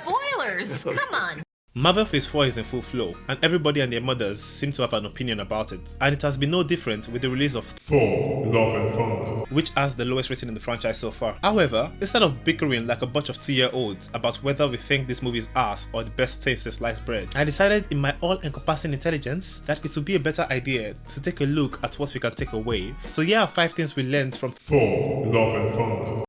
Spoilers! Come on! Marvel Phase 4 is in full flow, and everybody and their mothers seem to have an opinion about it, and it has been no different with the release of Thor Love and Thunder, which has the lowest rating in the franchise so far. However, instead of bickering like a bunch of 2-year-olds about whether we think this movie is ass or the best thing since sliced bread, I decided in my all-encompassing intelligence that it would be a better idea to take a look at what we can take away. So here are 5 things we learned from Thor Love and Thunder.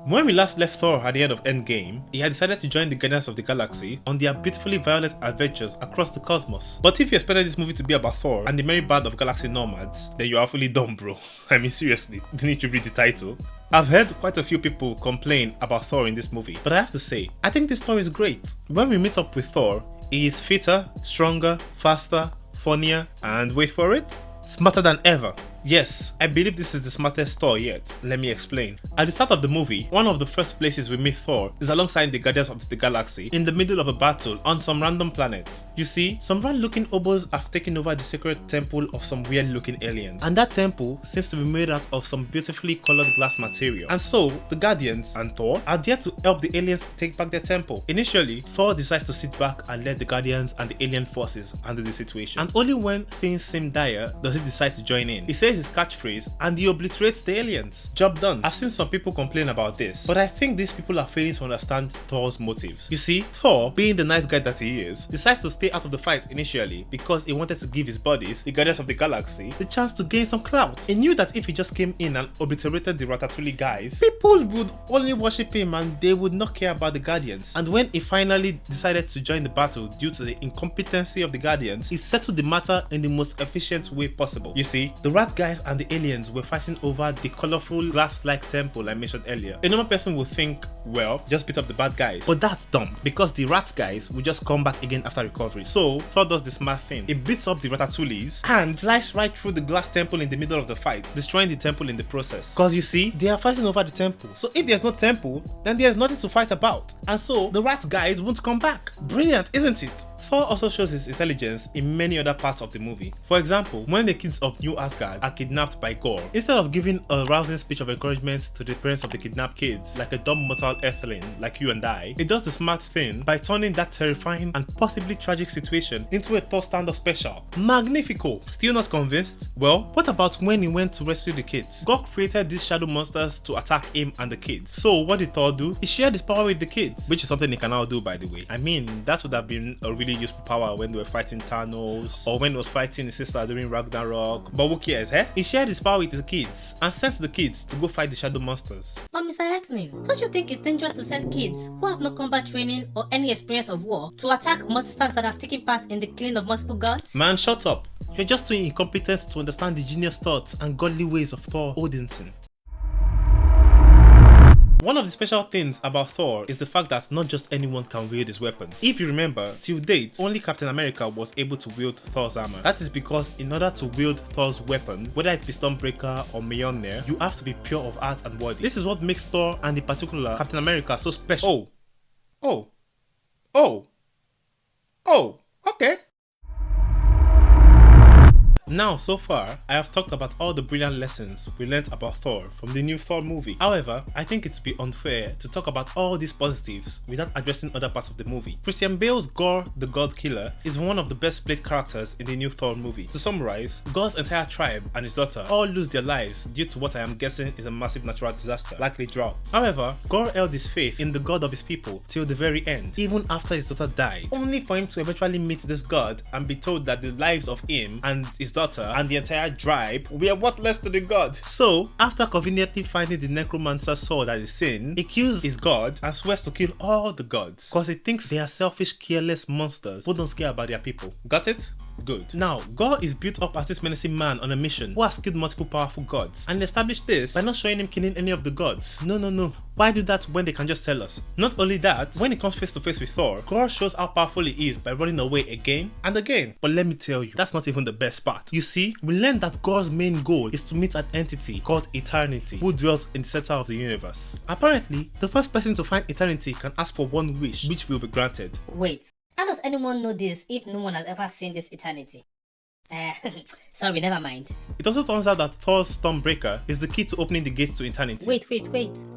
When we last left Thor at the end of Endgame, he had decided to join the Guardians of the Galaxy on their beautifully violent adventures across the cosmos. But if you expected this movie to be about Thor and the merry band of galaxy nomads, then you are fully dumb, bro. I mean, seriously, you need to read the title. I've heard quite a few people complain about Thor in this movie, but I have to say, I think this story is great. When we meet up with Thor, he is fitter, stronger, faster, funnier, and wait for it, smarter than ever. Yes, I believe this is the smartest Thor yet. Let me explain. At the start of the movie, one of the first places we meet Thor is alongside the Guardians of the Galaxy in the middle of a battle on some random planet. You see, some random looking obos have taken over the sacred temple of some weird looking aliens, and that temple seems to be made out of some beautifully colored glass material. And so, the Guardians and Thor are there to help the aliens take back their temple. Initially, Thor decides to sit back and let the Guardians and the alien forces handle the situation, and only when things seem dire does he decide to join in. He says his catchphrase and he obliterates the aliens. Job done. I've seen some people complain about this, but I think these people are failing to understand Thor's motives. You see, Thor, being the nice guy that he is, decides to stay out of the fight initially because he wanted to give his buddies, the Guardians of the Galaxy, the chance to gain some clout. He knew that if he just came in and obliterated the Ratatouille guys, people would only worship him and they would not care about the Guardians. And when he finally decided to join the battle due to the incompetency of the Guardians, he settled the matter in the most efficient way possible. You see, the rat guys and the aliens were fighting over the colorful glass-like temple I mentioned earlier. A normal person would think, well, just beat up the bad guys. But that's dumb, because the rat guys will just come back again after recovery. So, Thor does the smart thing. He beats up the Ratatouilles and flies right through the glass temple in the middle of the fight, destroying the temple in the process. Cause you see, they are fighting over the temple. So if there's no temple, then there's nothing to fight about. And so, the rat guys won't come back. Brilliant, isn't it? Thor also shows his intelligence in many other parts of the movie. For example, when the kids of New Asgard are kidnapped by Gorr, instead of giving a rousing speech of encouragement to the parents of the kidnapped kids, like a dumb mortal Earthling like you and I, he does the smart thing by turning that terrifying and possibly tragic situation into a Thor stand-up special. Magnifico! Still not convinced? Well, what about when he went to rescue the kids? Gorr created these shadow monsters to attack him and the kids. So what did Thor do? He shared his power with the kids, which is something he can now do, by the way. I mean, that would have been a really useful power when they were fighting Thanos, or when he was fighting his sister during Ragnarok. But who cares, eh? He shared his power with his kids and sent the kids to go fight the shadow monsters. But Mr. Earthling, don't you think it's dangerous to send kids who have no combat training or any experience of war to attack monsters that have taken part in the killing of multiple gods? Man, shut up. You're just too incompetent to understand the genius thoughts and godly ways of Thor Odinson. One of the special things about Thor is the fact that not just anyone can wield his weapons. If you remember, till date, only Captain America was able to wield Thor's armor. That is because in order to wield Thor's weapon, whether it be Stormbreaker or Mjolnir, you have to be pure of heart and body. This is what makes Thor and in particular Captain America so special. Okay. Now, so far, I have talked about all the brilliant lessons we learnt about Thor from the new Thor movie. However, I think it would be unfair to talk about all these positives without addressing other parts of the movie. Christian Bale's Gorr The God Killer is one of the best played characters in the new Thor movie. To summarize, Gorr's entire tribe and his daughter all lose their lives due to what I am guessing is a massive natural disaster, likely drought. However, Gorr held his faith in the god of his people till the very end, even after his daughter died, only for him to eventually meet this god and be told that the lives of him and his daughter and the entire tribe were worthless to the god. So, after conveniently finding the necromancer's sword as his sin, he kills his god and swears to kill all the gods because he thinks they are selfish, careless monsters who don't care about their people. Got it? Good. Now, Gorr is built up as this menacing man on a mission who has killed multiple powerful gods, and established this by not showing him killing any of the gods. No. Why do that when they can just tell us? Not only that, when he comes face to face with Thor, Gorr shows how powerful he is by running away again and again. But let me tell you, that's not even the best part. You see, we learned that Gorr's main goal is to meet an entity called Eternity, who dwells in the center of the universe. Apparently, the first person to find Eternity can ask for one wish, which will be granted. Wait, how does anyone know this if no one has ever seen this Eternity? Sorry, never mind. It also turns out that Thor's Stormbreaker is the key to opening the gates to eternity. Wait.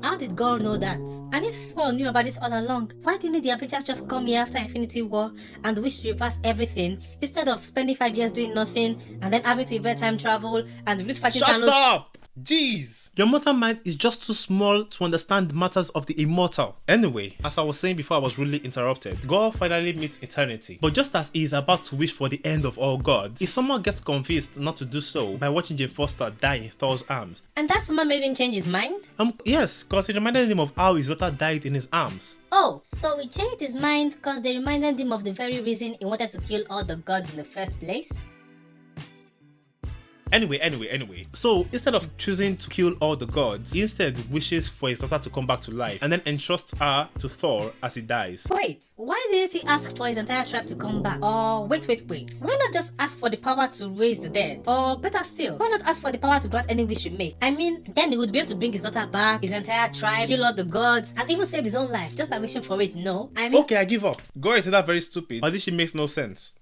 How did Gorr know that? And if Thor knew about this all along, why didn't the Avengers just come here after Infinity War and wish to reverse everything instead of spending 5 years doing nothing and then having to invent time travel and lose fighting Shut Thanos? up! Jeez! Your mortal mind is just too small to understand the matters of the immortal. Anyway, as I was saying before I was rudely interrupted, Gorr finally meets eternity. But just as he is about to wish for the end of all gods, he somehow gets convinced not to do so by watching Jane Foster die in Thor's arms. And that someone made him change his mind? Yes, because it reminded him of how his daughter died in his arms. Oh, so he changed his mind because they reminded him of the very reason he wanted to kill all the gods in the first place? Anyway. So instead of choosing to kill all the gods, he instead wishes for his daughter to come back to life and then entrusts her to Thor as he dies. Wait, why didn't he ask for his entire tribe to come back? Or wait. Why not just ask for the power to raise the dead? Or better still, why not ask for the power to grant any wish you make? I mean, then he would be able to bring his daughter back, his entire tribe, kill all the gods, and even save his own life just by wishing for it, no? I mean... Okay, I give up. Gorr is either very stupid or this shit makes no sense.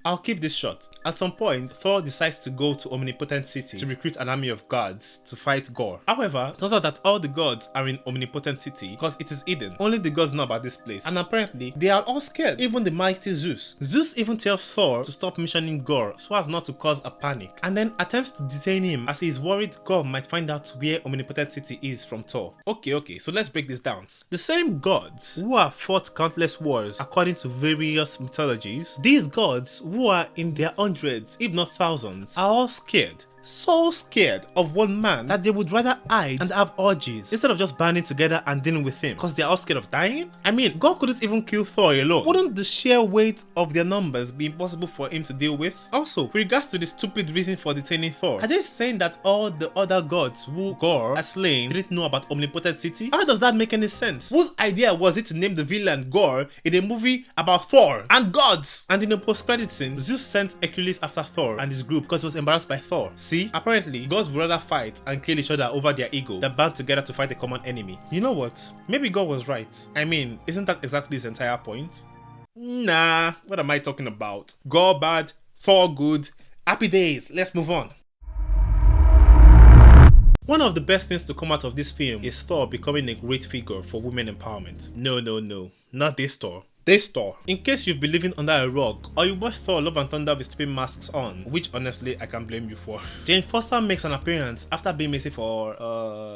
I'll keep this short. At some point, Thor decides to go to Omnipotent City to recruit an army of gods to fight Gorr. However, it turns out that all the gods are in Omnipotent City because it is hidden. Only the gods know about this place, and apparently they are all scared, even the mighty Zeus. Zeus even tells Thor to stop mentioning Gorr so as not to cause a panic, and then attempts to detain him as he is worried Gorr might find out where Omnipotent City is from Thor. Okay, so let's break this down. The same gods who have fought countless wars according to various mythologies, these gods who are in their hundreds, if not thousands, are all scared. So scared of one man that they would rather hide and have orgies instead of just banding together and dealing with him because they are all scared of dying. I mean, God couldn't even kill Thor alone. Wouldn't the sheer weight of their numbers be impossible for him to deal with? Also, with regards to the stupid reason for detaining Thor, are they saying that all the other gods who Gorr has slain didn't know about Omnipotent City? How does that make any sense? Whose idea was it to name the villain Gorr in a movie about Thor and gods? And in the post-credit scene, Zeus sent Hercules after Thor and his group because he was embarrassed by Thor. See, apparently gods would rather fight and kill each other over their ego than band together to fight a common enemy. You know what? Maybe God was right. I mean, isn't that exactly his entire point? Nah, what am I talking about? Gorr bad, Thor good, happy days, let's move on. One of the best things to come out of this film is Thor becoming a great figure for women empowerment. No, not this Thor. This Thor. In case you've been living under a rock or you watch Thor Love and Thunder with sleeping masks on, which honestly I can't blame you for. Jane Foster makes an appearance after being missing for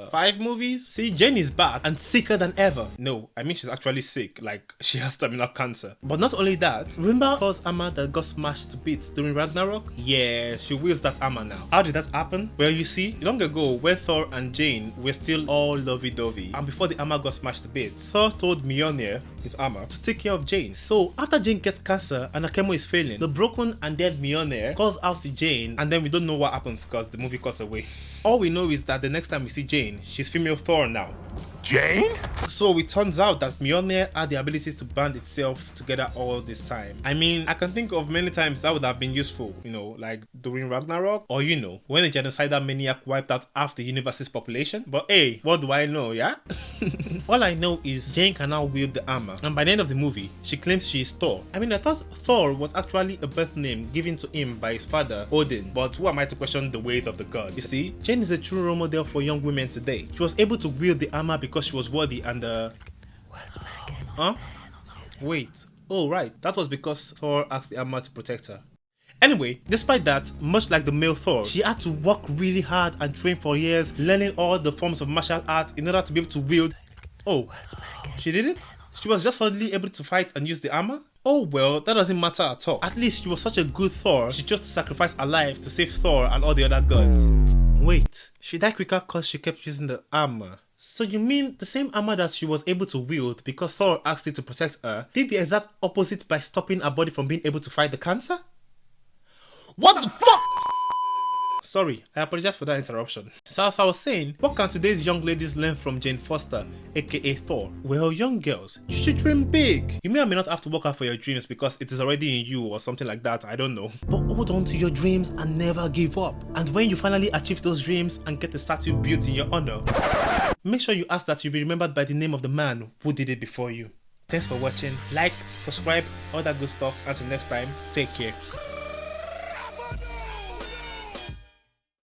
5 movies. See, Jane is back and sicker than ever. No, I mean she's actually sick, like she has terminal cancer. But not only that, remember Thor's armor that got smashed to bits during Ragnarok? Yeah, she wields that armor now. How did that happen? Well, you see, long ago when Thor and Jane were still all lovey-dovey and before the armor got smashed to bits, Thor told Mjolnir, his armor, to take care of Jane. So after Jane gets cancer and her chemo is failing, the broken and dead Mjolnir calls out to Jane, and then we don't know what happens because the movie cuts away. All we know is that the next time we see Jane, she's female Thor now. Jane? So it turns out that Mjolnir had the ability to band itself together all this time. I mean, I can think of many times that would have been useful, you know, like during Ragnarok, or you know, when a genocidal maniac wiped out half the universe's population. But hey, what do I know, yeah? All I know is Jane can now wield the armor, and by the end of the movie, she claims she is Thor. I mean, I thought Thor was actually a birth name given to him by his father, Odin, but who am I to question the ways of the gods? You see, Jane is a true role model for young women today. She was able to wield the armor because she was worthy and Huh? Wait. Oh right, that was because Thor asked the armor to protect her. Anyway, despite that, much like the male Thor, she had to work really hard and train for years, learning all the forms of martial arts in order to be able to wield... Oh, she didn't? She was just suddenly able to fight and use the armor? Oh well, that doesn't matter at all. At least she was such a good Thor, she chose to sacrifice her life to save Thor and all the other gods. Wait, she died quicker cause she kept using the armor. So you mean the same armor that she was able to wield because Thor asked it to protect her did the exact opposite by stopping her body from being able to fight the cancer? What the fuck? Sorry, I apologize for that interruption. So as I was saying, what can today's young ladies learn from Jane Foster, aka Thor? Well, young girls, you should dream big. You may or may not have to work out for your dreams because it is already in you or something like that, I don't know. But hold on to your dreams and never give up. And when you finally achieve those dreams and get a statue built in your honor, make sure you ask that you be remembered by the name of the man who did it before you. Thanks for watching. Like, subscribe, all that good stuff. Until next time, take care.